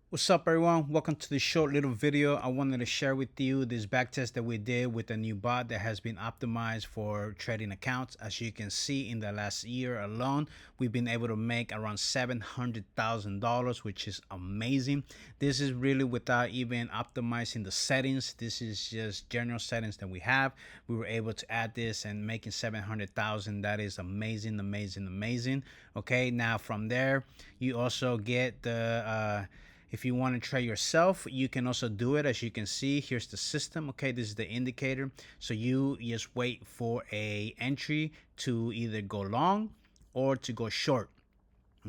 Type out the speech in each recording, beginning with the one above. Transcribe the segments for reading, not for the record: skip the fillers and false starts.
What's up, everyone? Welcome to this short little video. I wanted to share with you this backtest that we did with a new bot that has been optimized for trading accounts. As you can see, in the last year alone, we've been able to make around $700,000, which is amazing. This is really without even optimizing the settings. This is just general settings that we have. We were able to add this and making 700,000. That is amazing, amazing, amazing. Okay, now from there, you also get the if you want to trade yourself, you can also do it. As you can see, here's the system. Okay, this is the indicator. So you just wait for a entry to either go long or to go short.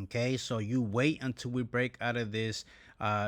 Okay, so you wait until we break out of this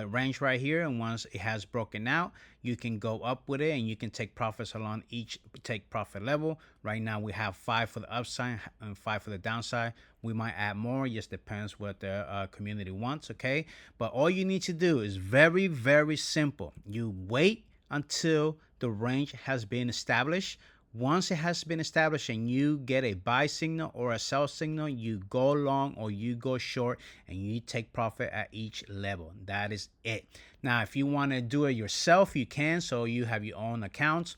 range right here, and once it has broken out, you can go up with it and you can take profits along each take profit level. Right now we have 5 for the upside and 5 for the downside. We might add more, just depends what the community wants. Okay, but all you need to do is very simple. You wait until the range has been established. Once it has been established and you get a buy signal or a sell signal, you go long or you go short and you take profit at each level. That is it. Now, if you want to do it yourself, you can. So you have your own accounts.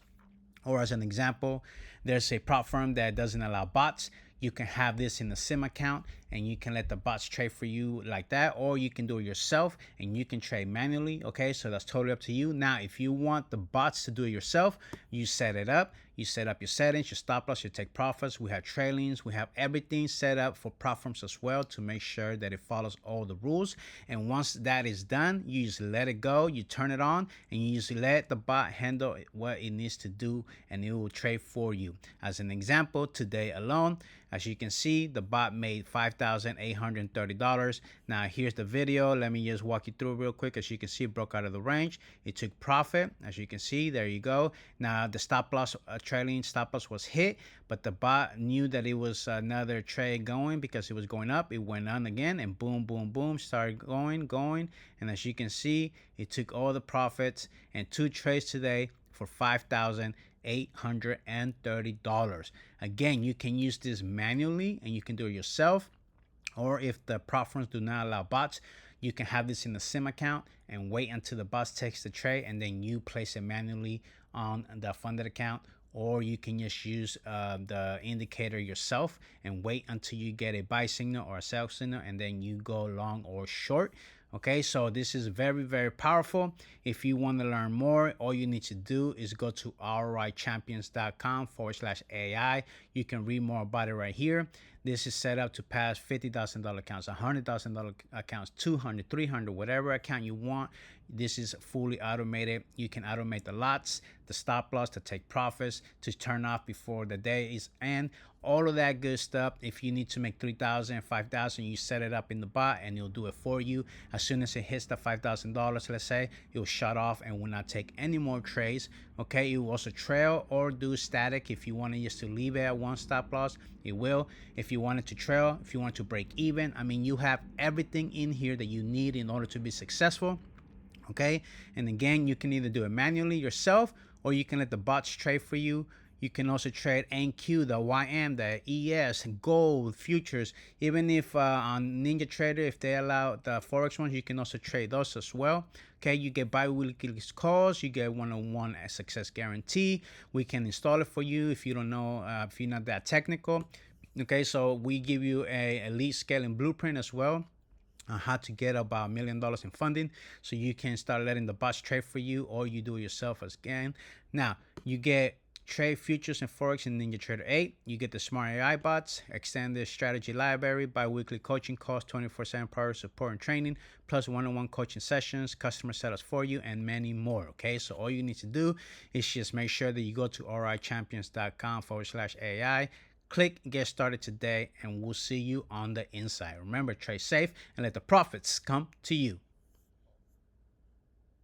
Or as an example, there's a prop firm that doesn't allow bots. You can have this in the sim account and you can let the bots trade for you like that, or you can do it yourself and you can trade manually. Okay, so that's totally up to you. Now, if you want the bots to do it yourself, you set it up. You set up your settings, your stop loss, your take profits. We have trailings. We have everything set up for prop firms as well to make sure that it follows all the rules. And once that is done, you just let it go. You turn it on and you just let the bot handle what it needs to do and it will trade for you. As an example, today alone, as you can see, the bot made $5,830. Now here's the video. Let me just walk you through real quick. As you can see, it broke out of the range. It took profit. As you can see, there you go. Now the stop loss, trailing stop loss was hit, but the bot knew that it was another trade going because it was going up. It went on again and boom, boom, boom, started going. And as you can see, it took all the profits and 2 trades today for $5,830. Again, you can use this manually and you can do it yourself. Or if the prop firms do not allow bots, you can have this in the sim account and wait until the bots takes the trade and then you place it manually on the funded account. Or you can just use the indicator yourself and wait until you get a buy signal or a sell signal and then you go long or short. Okay, so this is very powerful. If you want to learn more, all you need to do is go to ROIchampions.com/AI. You can read more about it right here. This is set up to pass $50,000 accounts, $100,000 accounts, 200, 300, whatever account you want. This is fully automated. You can automate the lots, the stop loss, to take profits, to turn off before the day is end. All of that good stuff. If you need to make 3,000, 5,000, you set it up in the bot and it'll do it for you. As soon as it hits the $5,000, let's say, it'll shut off and will not take any more trades. Okay, it will also trail or do static. If you want to just to leave it at one stop loss, it will. If you want it to trail, if you want to break even, I mean, you have everything in here that you need in order to be successful. Okay, and again, you can either do it manually yourself or you can let the bots trade for you. You can also trade NQ, the YM, the ES, gold, futures. Even if on Ninja Trader, if they allow the Forex ones, you can also trade those as well. Okay, you get bi-weekly calls, you get one-on-one success guarantee. We can install it for you if you don't know, if you're not that technical. Okay, so we give you a elite scaling blueprint as well on how to get about $1 million in funding, so you can start letting the bots trade for you, or you do it yourself again. Now you get trade futures and forex in Ninja Trader 8. You get the smart AI bots, extended strategy library, bi-weekly coaching calls, 24/7 power support and training, plus one-on-one coaching sessions, customer setups for you, and many more. Okay, so all you need to do is just make sure that you go to ROIchampions.com/AI. Click get started today, and we'll see you on the inside. Remember, trade safe and let the profits come to you.